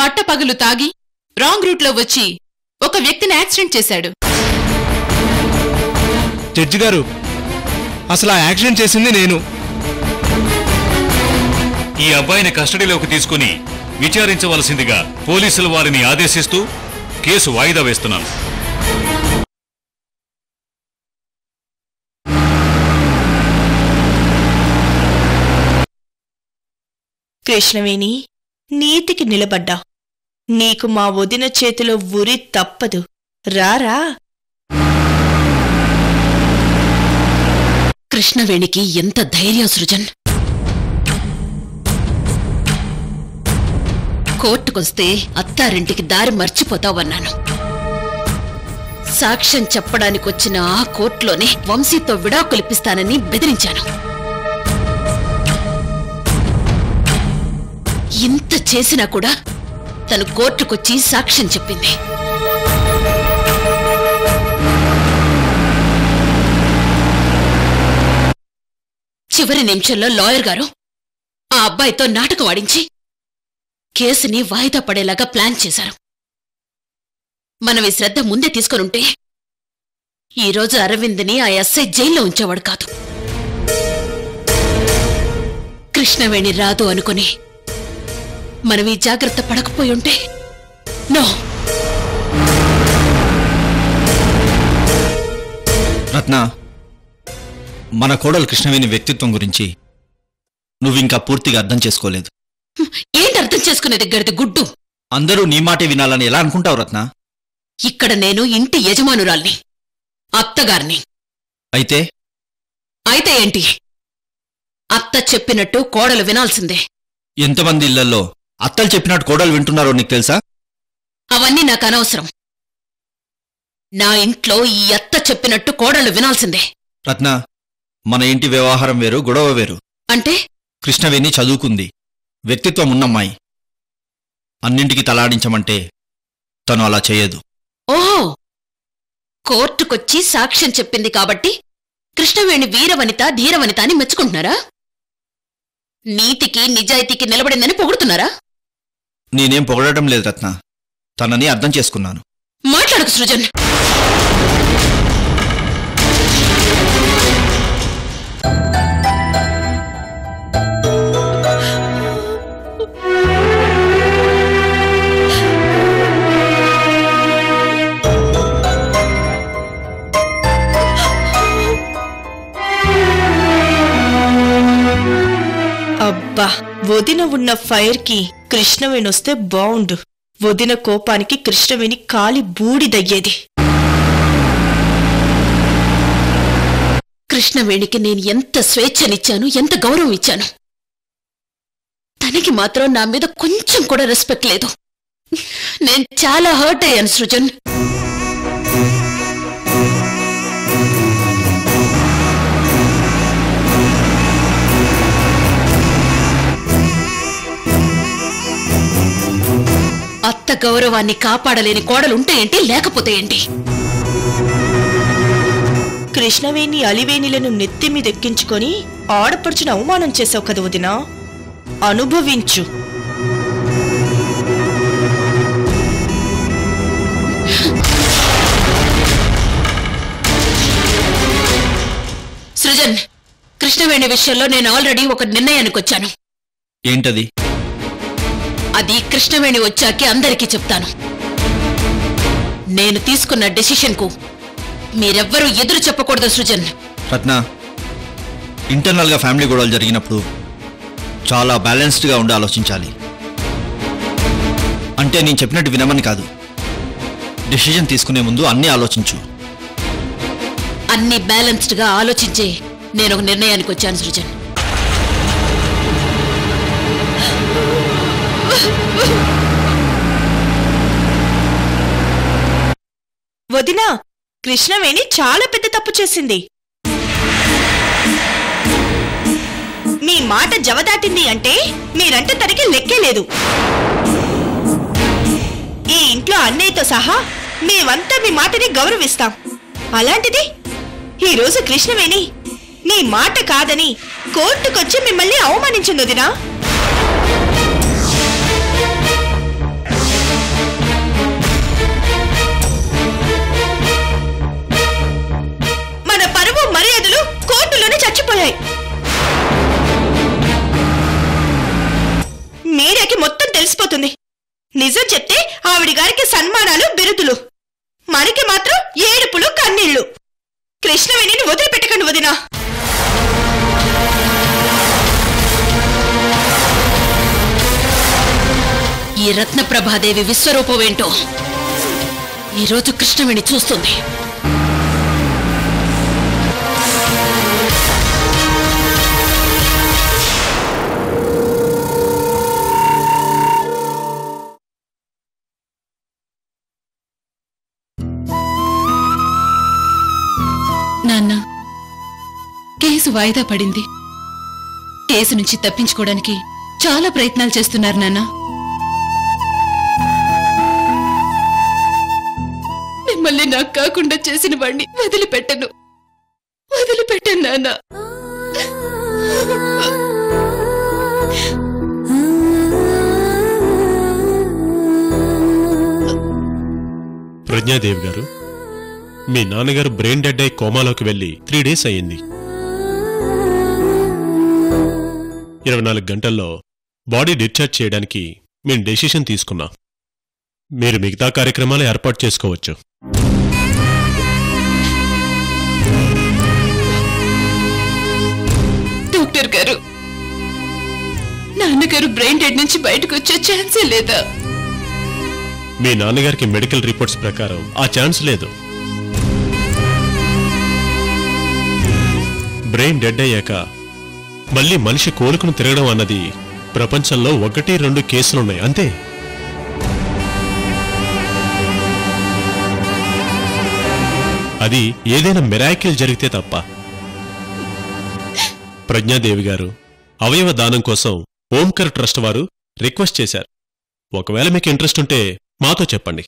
పట్టపగలు తాగి రాంగ్ రూట్లో వచ్చి ఒక వ్యక్తిని యాక్సిడెంట్ చేశాడు. జడ్జి గారు, అసలు ఆ యాక్సిడెంట్ చేసింది నేను. ఈ అబ్బాయిని కస్టడీలోకి తీసుకుని విచారించవలసిందిగా పోలీసులు వారిని ఆదేశిస్తూ కేసు వాయిదా వేస్తున్నాను. కృష్ణవేణి, నీతికి నిలబడ్డా. నీకు మా వదిన చేతిలో ఉరి తప్పదు. రారా. కృష్ణవేణికి ఎంత ధైర్యం సృజన్! కోర్టుకొస్తే అత్తారింటికి దారి మర్చిపోతావన్నాను. సాక్ష్యం చెప్పడానికొచ్చిన ఆ కోర్టులోనే వంశీతో విడాకులిప్పిస్తానని బెదిరించాను. ఇంత చేసినా కూడా తను కోర్టుకొచ్చి సాక్ష్యం చెప్పింది. చివరి నిమిషంలో లాయర్ గారు ఆ అబ్బాయితో నాటకం ఆడించి కేసుని వాయిదా పడేలాగా ప్లాన్ చేశారు. మనం ఈ శ్రద్ధ ముందే తీసుకొనుంటే ఈరోజు అరవింద్ని ఆ ఎస్ఐ జైల్లో ఉంచేవాడు కాదు. కృష్ణవేణి రాదు అనుకుని మనం ఈ జాగ్రత్త పడకపోయుంటే నో. రత్న, మన కోడలు కృష్ణవేణి వ్యక్తిత్వం గురించి నువ్వింకా పూర్తిగా అర్థం చేసుకోలేదు. ఏంటి అర్థం చేసుకునేది గడిది గుడ్డు? అందరూ నీ మాటే వినాలని ఎలా అనుకుంటావు రత్న? ఇక్కడ నేను ఇంటి యజమానురాల్ని, అత్తగారిని. అయితే అయితే ఏంటి? అత్త చెప్పినట్టు కోడలు వినాల్సిందే. ఎంతమంది ఇళ్లలో అత్తలు చెప్పినట్టు కోడలు వింటున్నారో నీకు తెలుసా? అవన్నీ నాకు అనవసరం. నా ఇంట్లో ఈ అత్త చెప్పినట్టు కోడలు వినాల్సిందే. రత్న, మన ఇంటి వ్యవహారం వేరు, గొడవ వేరు. అంటే కృష్ణవేణి చదువుకుంది, వ్యక్తిత్వం ఉన్నమ్మాయి. అన్నింటికి తలాడించమంటే తను అలా చేయదు. ఓహో, కోర్టుకొచ్చి సాక్ష్యం చెప్పింది కాబట్టి కృష్ణవేణి వీరవనిత ధీరవనిత అని మెచ్చుకుంటున్నారా? నీతికి నిజాయితీకి నిలబడిందని పొగుడుతున్నారా? నేనేం పొగడటం లేదు రత్న, తనని అర్థం చేసుకున్నాను. మాట్లాడకు సృజన్. అబ్బా, వదిన ఉన్న ఫైర్ కి కృష్ణవేణి వస్తే బావుండు. వదిన కోపానికి కృష్ణవేణి కాలి బూడిదయ్యేది. కృష్ణవేణికి నేను ఎంత స్వేచ్ఛనిచ్చాను, ఎంత గౌరవం ఇచ్చాను. తనకి మాత్రం నా మీద కొంచెం కూడా రెస్పెక్ట్ లేదు. నేను చాలా హర్ట్ అయ్యాను సృజన్. అత్త గౌరవాన్ని కాపాడలేని కోడలుంటే ఏంటి, లేకపోతే ఏంటి? కృష్ణవేణి అలివేణిలను నెత్తిమీదెక్కించుకొని ఆడపడుచును అవమానం చేసావు కదా వదినా, అనుభవించు. సృజన్, కృష్ణవేణి విషయంలో నేను ఆల్రెడీ ఒక నిర్ణయానికి వచ్చాను. ఏంటది? అది కృష్ణవేణి వచ్చాకే అందరికీ చెప్తాను. నేను తీసుకున్న డెసిషన్కు మీరెవ్వరూ ఎదురు చెప్పకూడదు సృజన్. రత్న, ఇంటర్నల్గా ఫ్యామిలీ గొడవలు జరిగినప్పుడు చాలా బ్యాలెన్స్డ్గా ఉండి ఆలోచించాలి. అంటే నేను చెప్పినట్టు వినమని కాదు, డెసిషన్ తీసుకునే ముందు అన్నీ ఆలోచించు. అన్ని బ్యాలెన్స్డ్గా ఆలోచించే నేను ఒక నిర్ణయానికి వచ్చాను సృజన్. వదినా, కృష్ణవేణి చాలా పెద్ద తప్పు చేసింది. మీ మాట జవదాటింది అంటే మీరంటే తనకి లెక్కే లేదు. ఈ ఇంట్లో అన్నయ్యతో సహా మేమంతా మీ మాటని గౌరవిస్తాం. అలాంటిది ఈరోజు కృష్ణవేణి మీ మాట కాదని కోర్టుకొచ్చి మిమ్మల్ని అవమానించింది వదినా. తెలిసిపోతుంది. నిజం చెప్తే ఆవిడ గారికి సన్మానాలు బిరుదులు, మనకి మాత్రం ఏడుపులు కన్నీళ్లు. కృష్ణవేణిని వదిలిపెట్టకండి వదినా. ఈ రత్నప్రభాదేవి విశ్వరూపమేంటో ఈరోజు కృష్ణవేణి చూస్తుంది. నాన్న, కేసు వాయిదా పడింది. కేసు నుంచి తప్పించుకోవడానికి చాలా ప్రయత్నాలు చేస్తున్నారు నాన్న. మిమ్మల్ని నాకు కాకుండా చేసిన వాణ్ణి వదిలిపెట్టను నాన్న. ప్రజ్ఞాదేవి గారు, మీ నాన్నగారు బ్రెయిన్ డెడ్ అయి కోమాలోకి వెళ్లి 3 days అయ్యింది. 24 గంటల్లో బాడీ డిశ్చార్జ్ చేయడానికి మేము డెసిషన్ తీసుకున్నాం. మీరు మిగతా కార్యక్రమాలు ఏర్పాటు చేసుకోవచ్చు. డాక్టర్ గారు, నాన్నగారు బ్రెయిన్ డెడ్ నుంచి బయటకు వచ్చే ఛాన్సే లేదా? మీ నాన్నగారికి మెడికల్ రిపోర్ట్స్ ప్రకారం ఆ ఛాన్స్ లేదు. బ్రెయిన్ డెడ్ అయ్యాక మళ్ళీ మనిషి కోలుకుని తిరగడం అన్నది ప్రపంచంలో 1-2 కేసులున్నాయి అంతే. అది ఏదైనా మిరాకిల్ జరిగితే తప్ప. ప్రజ్ఞాదేవి గారు, అవయవ దానం కోసం ఓంకర్ ట్రస్ట్ వారు రిక్వెస్ట్ చేశారు. ఒకవేళ మీకు ఇంట్రెస్ట్ ఉంటే మాతో చెప్పండి.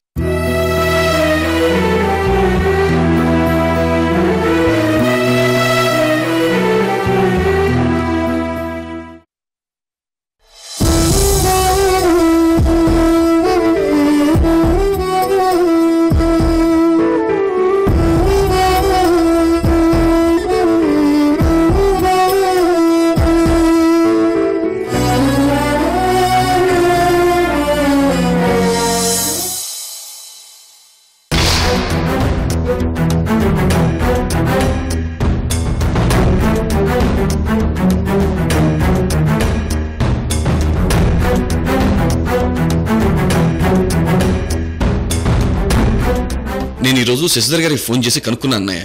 నేను ఈరోజు శశిధర్ గారికి ఫోన్ చేసి కనుక్కున్నా అన్నయ్య.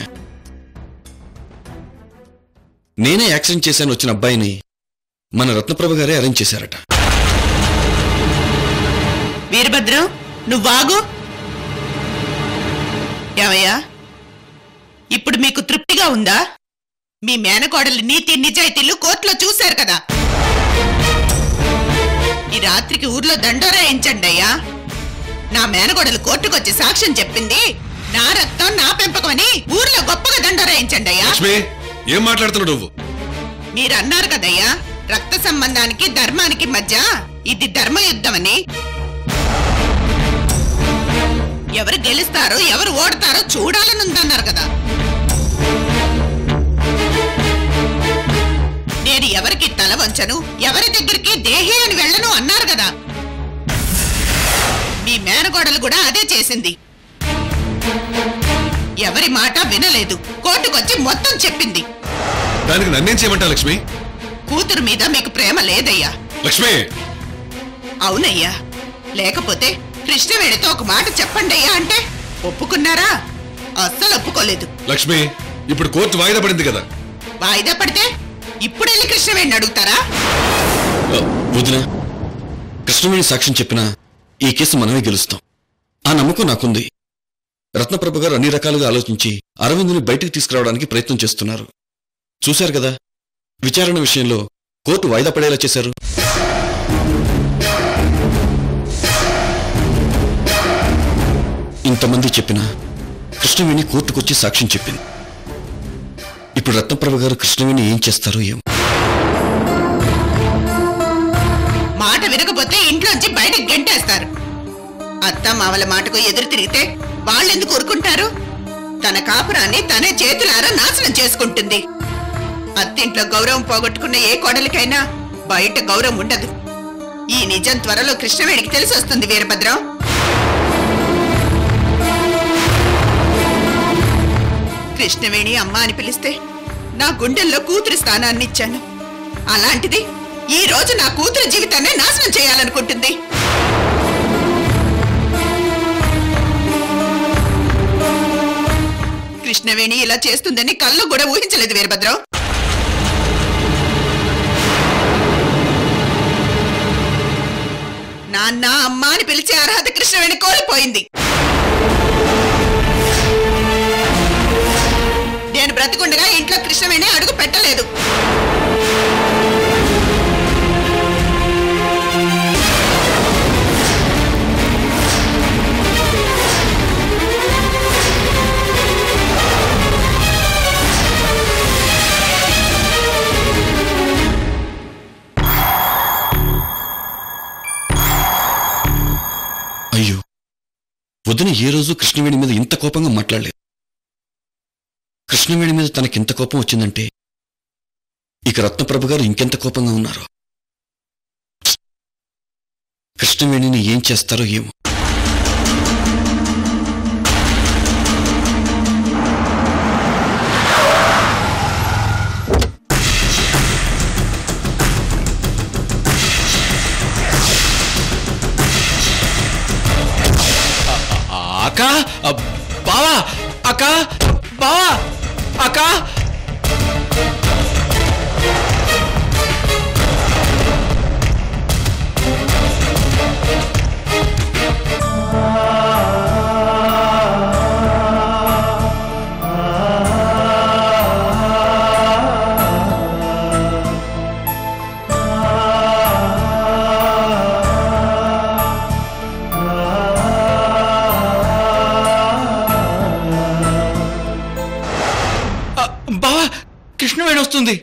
నేనే యాక్సిడెంట్ చేశాను వచ్చిన అబ్బాయిని మన రత్నప్రభ గారే అరేంజ్ చేశారట. వీరభద్రం, నువ్వాగు. ఏమయ్యా, ఇప్పుడు మీకు తృప్తిగా ఉందా? మీ మేనకోడలి నీతి నిజాయితీలు కోర్టులో చూశారు కదా. ఈ రాత్రికి ఊర్లో దండోరా వేయించండి అయ్యా. నా మేనకోడలు కోర్టుకొచ్చి సాక్ష్యం చెప్పింది, నా రక్తం నా పెంపకమని ఊర్లో గొప్పగా దండోరా వేయించండి అయ్యా. ఏం మాట్లాడుతున్నావు నువ్వు? మీరు అన్నారు కదయ్యా, రక్త సంబంధానికి ధర్మానికి మధ్య ఇది ధర్మయుద్ధమని. ఎవరు గెలుస్తారో ఎవరు ఓడతారో చూడాలనుందన్నారు కదా. నేను ఎవరికి తల వంచను, ఎవరి దగ్గరికి దేహి అని వెళ్ళను అన్నారు కదా. మీ మేనగోడలు కూడా అదే చేసింది. ఎవరి మాట వినలేదు, కోర్టుకొచ్చి మొత్తం చెప్పింది. దానికి నన్నేం చేయమంటా లక్ష్మి? కూతురు మీద మీకు ప్రేమ లేదయ్యా. లక్ష్మి, అవునయ్యా. లేకపోతే కృష్ణవేణితో ఒక మాట చెప్పండి అయ్యా అంటే ఒప్పుకున్నారా? అస్సలు ఒప్పుకోలేదు. లక్ష్మి, ఇప్పుడు కోర్టు వాయిదా పడింది కదా. వాయిదా పడితే ఇప్పుడు వెళ్ళి కృష్ణవేణిని అడుగుతారా? వదిన, కృష్ణవేణి సాక్ష్యం చెప్పినా ఈ కేసు మనమే గెలుస్తాం. ఆ నమ్మకం నాకుంది. రత్నప్రభ గారు అన్ని రకాలుగా ఆలోచించి అరవింద్ని బయటకు తీసుకురావడానికి ప్రయత్నం చేస్తున్నారు. చూశారు కదా, విచారణ విషయంలో కోర్టు వాయిదా పడేలా చేశారు. ఇంతమంది చెప్పినా కృష్ణవేణి కోర్టుకొచ్చి సాక్ష్యం చెప్పింది. ఇప్పుడు రత్నప్రభ గారు కృష్ణవేణి ఏం చేస్తారో ఏమో. మాట వినకపోతే ఇంట్లోంచి బయటకు గెంటేస్తారు. అత్త మావల మాటకు ఎదురు తిరిగితే వాళ్ళెందుకు ఊరుకుంటారు? తన కాపురాన్ని తనే చేతులారా నాశనం చేసుకుంటుంది. అత్తింట్లో గౌరవం పోగొట్టుకున్న ఏ కోడలికైనా బయట గౌరవం ఉండదు. ఈ నిజం త్వరలో కృష్ణవేణికి తెలిసి వస్తుంది వీరభద్రం. కృష్ణవేణి అమ్మ అని పిలిస్తే నా గుండెల్లో కూతురి స్థానాన్ని ఇచ్చాను. అలాంటిది ఈ రోజు నా కూతురి జీవితాన్ని నాశనం చేయాలనుకుంటుంది. కృష్ణవేణి ఇలా చేస్తుందని కళ్ళు కూడా ఊహించలేదు వీరభద్రం. నాన్న అమ్మ అని పిలిచే అర్హత కృష్ణవేణి కోల్పోయింది. నేను బ్రతికుండగా ఇంట్లో కృష్ణవేణి అడుగు పెట్టలేదు. అయ్యో, వదిన ఏ రోజు కృష్ణవేణి మీద ఇంత కోపంగా మాట్లాడలేదు. కృష్ణవేణి మీద తనకింత కోపం వచ్చిందంటే ఇక రత్నప్రభ గారు ఇంకెంత కోపంగా ఉన్నారో. కృష్ణవేణిని ఏం చేస్తారో ఏమో. అక్కా, బావా, అక్కా, బావా, అక్కా. బావా, కృష్ణవేణి వస్తుంది.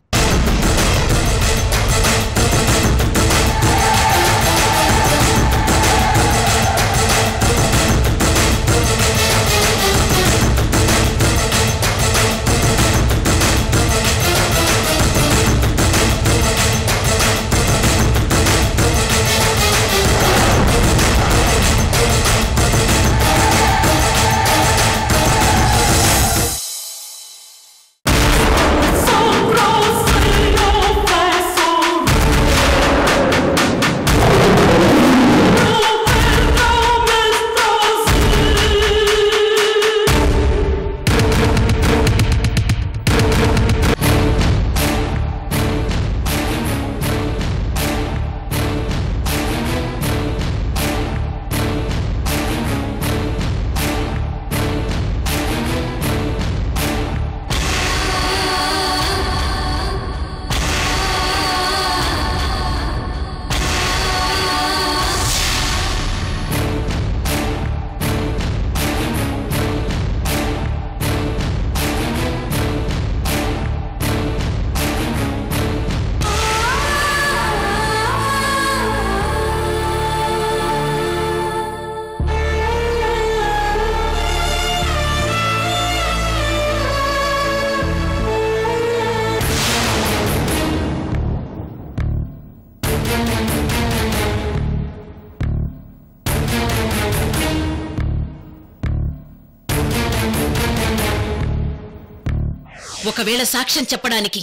ఒకవేళ సాక్ష్యం చెప్పడానికి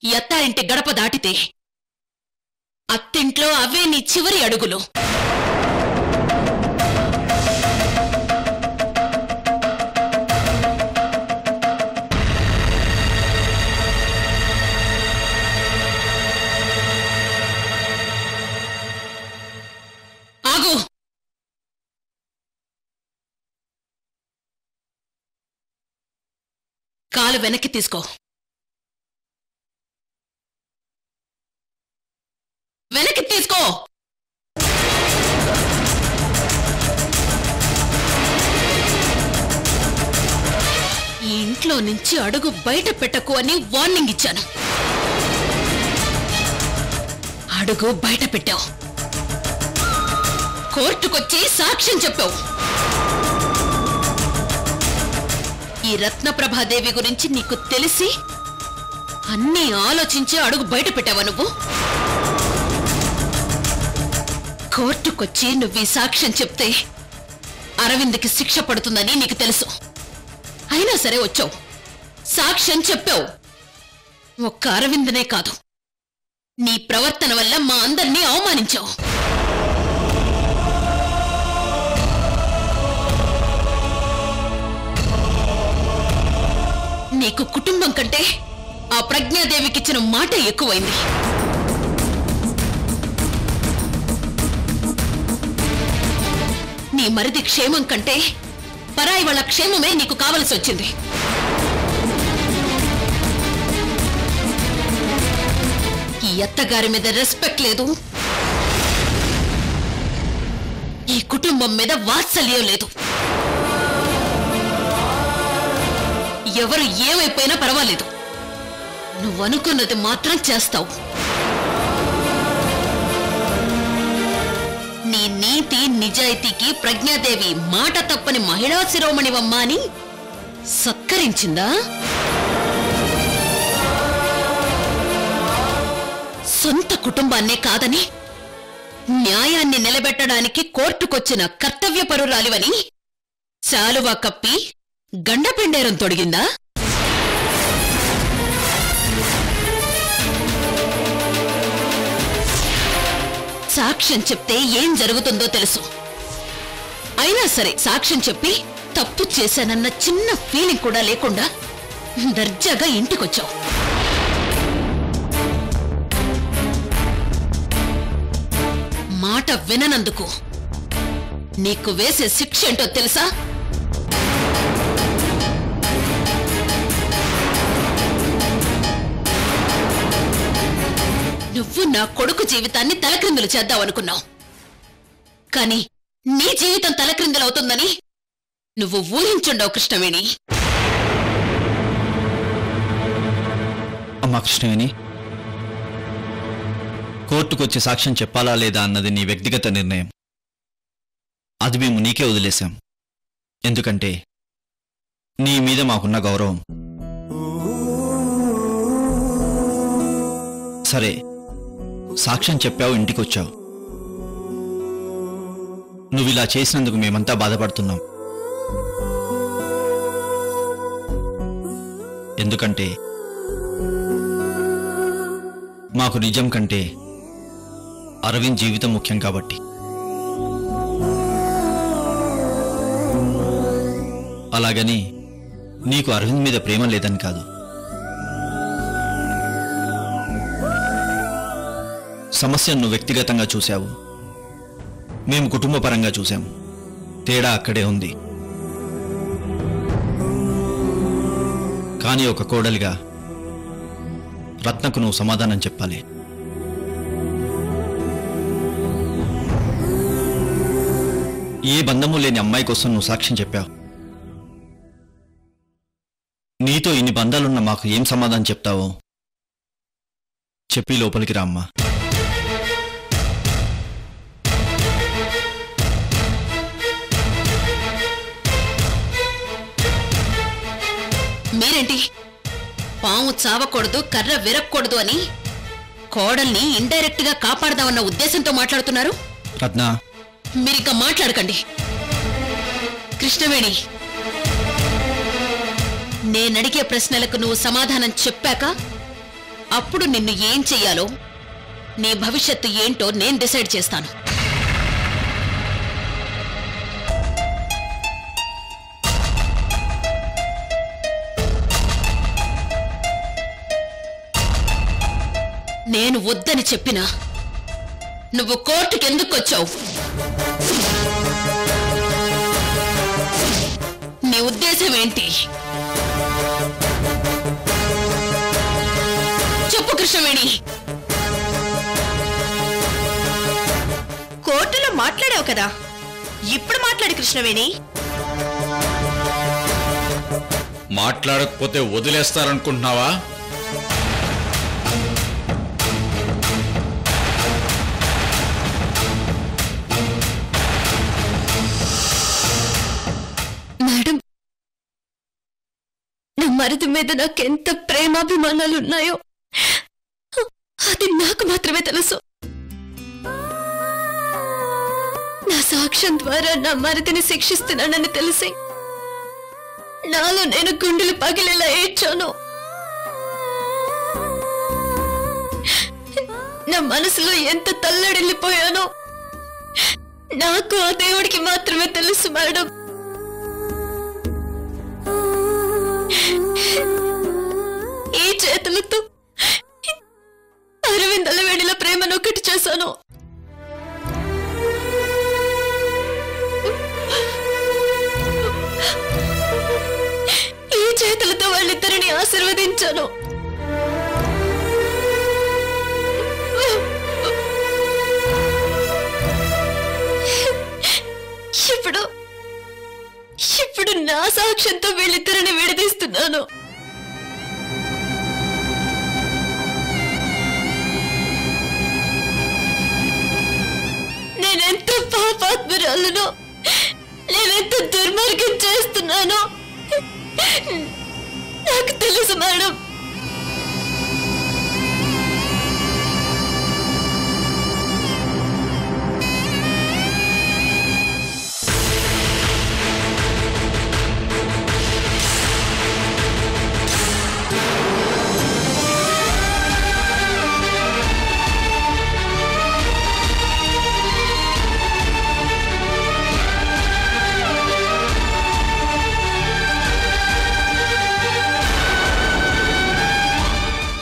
ఈ అత్తారింటి గడప దాటితే అత్తింట్లో అవే నీ చివరి అడుగులు. ఆగు. కాలు వెనక్కి తీసుకో. వెనక్కి తీసుకో. ఈ ఇంట్లో నుంచి అడుగు బయట పెట్టకు అని వార్నింగ్ ఇచ్చాను. అడుగు బయట పెట్టావు. కోర్టుకొచ్చి సాక్ష్యం చెప్పావు. ఈ రత్నప్రభాదేవి గురించి నీకు తెలిసి అన్నీ ఆలోచించి అడుగు బయట పెట్టావా నువ్వు? కోర్టుకొచ్చి నువ్వు ఈ సాక్ష్యం చెప్తే అరవింద్కి శిక్ష పడుతుందని నీకు తెలుసు. అయినా సరే వచ్చావు, సాక్ష్యం చెప్పావు. ఒక్క అరవింద్నే కాదు, నీ ప్రవర్తన వల్ల మా అందరినీ అవమానించావు. నీకు కుటుంబం కంటే ఆ ప్రజ్ఞాదేవికిచ్చిన మాట ఎక్కువైంది. నీ మరిది క్షేమం కంటే పరాయి వాళ్ళ క్షేమమే నీకు కావలసి వచ్చింది. ఈ అత్తగారి మీద రెస్పెక్ట్ లేదు, ఈ కుటుంబం మీద వాత్సల్యం లేదు. ఎవరు ఏమైపోయినా పర్వాలేదు, నువ్వనుకున్నది మాత్రం చేస్తావు. నీ నీతి నిజాయితీకి ప్రజ్ఞాదేవి మాట తప్పని మహిళా శిరోమణివమ్మా అని సత్కరించిందా? సొంత కుటుంబాన్నే కాదని న్యాయాన్ని నిలబెట్టడానికి కోర్టుకొచ్చిన కర్తవ్యపరురాలివని శాలువా కప్పి గండపెండేరం తొడిగిందా? సాక్ష్యం చెప్తే ఏం జరుగుతుందో తెలుసు. అయినా సరే సాక్ష్యం చెప్పి తప్పు చేశానన్న చిన్న ఫీలింగ్ కూడా లేకుండా దర్జాగా ఇంటికొచ్చావు. మాట విననందుకు నీకు వేసే శిక్ష ఏంటో తెలుసా? నువ్వు నా కొడుకు జీవితాన్ని తలక్రిందులు చేద్దావనుకున్నావు, కానీ నీ జీవితం తలక్రిందులవుతుందని నువ్వు ఊహించుండవు కృష్ణవేణి. అమ్మా కృష్ణవేణి, కోర్టుకొచ్చి సాక్ష్యం చెప్పాలా లేదా అన్నది నీ వ్యక్తిగత నిర్ణయం. అది మేము నీకే వదిలేశాం. ఎందుకంటే నీ మీద మాకున్న గౌరవం. సరే, సాక్ష్యం చెప్పావు, ఇంటికొచ్చావు. నువ్విలా చేసినందుకు మేమంతా బాధపడుతున్నాం. ఎందుకంటే మాకు నిజం కంటే అరవింద్ జీవితం ముఖ్యం కాబట్టి. అలాగని నీకు అరవింద్ మీద ప్రేమ లేదని కాదు. సమస్యను నువ్వు వ్యక్తిగతంగా చూశావు, మేము కుటుంబపరంగా చూశాము. తేడా అక్కడే ఉంది. కానీ ఒక కోడలిగా రత్నకు నువ్వు సమాధానం చెప్పాలి. ఏ బంధము లేని అమ్మాయి కోసం నువ్వు సాక్ష్యం చెప్పావు. నీతో ఇన్ని బంధాలున్న మాకు ఏం సమాధానం చెప్తావో చెప్పి లోపలికి రామ్మా. మీరేంటి పాము చావకూడదు, కర్ర విరక్కూడదు అని కోడల్ని ఇండైరెక్ట్ గా కాపాడదామన్న ఉద్దేశంతో మాట్లాడుతున్నారు? రత్న, మీరిక మాట్లాడకండి. కృష్ణవేణి, నేనడిగే ప్రశ్నలకు నువ్వు సమాధానం చెప్పాక అప్పుడు నిన్ను ఏం చెయ్యాలో, నీ భవిష్యత్తు ఏంటో నేను డిసైడ్ చేస్తాను. నేను వద్దని చెప్పినా నువ్వు కోర్టుకి ఎందుకు వచ్చావు? నీ ఉద్దేశం ఏంటి? చెప్పు కృష్ణవేణి. కోర్టులో మాట్లాడావు కదా, ఇప్పుడు మాట్లాడు కృష్ణవేణి. మాట్లాడకపోతే వదిలేస్తారనుకుంటున్నావా? మేడం, నా మరిది మీద నాకెంత ప్రేమాభిమానాలున్నాయో అది నాకు మాత్రమే తెలుసు. నా సాక్ష్యం ద్వారా నా మరిదిని శిక్షిస్తున్నానని తెలిసి నాలో నేను గుండెలు పగిలేలా ఏడ్చాను. నా మనసులో ఎంత తల్లడిల్లిపోయానో నాకు ఆ దేవుడికి మాత్రమే తెలుసు మేడం. ఈ చేతులతో అరవింద్ అలవేణిల ప్రేమను ఒకటి చేశాను. ఈ చేతులతో వాళ్ళిద్దరిని ఆశీర్వదించాను. ఇప్పుడు నా సాక్ష్యంతో వీళ్ళిద్దరిని విడదీస్తున్నాను. నేనెంత పాపాత్మురాలునో, నేనెంత దుర్మార్గం చేస్తున్నానో నాకు తెలుసు మేడం.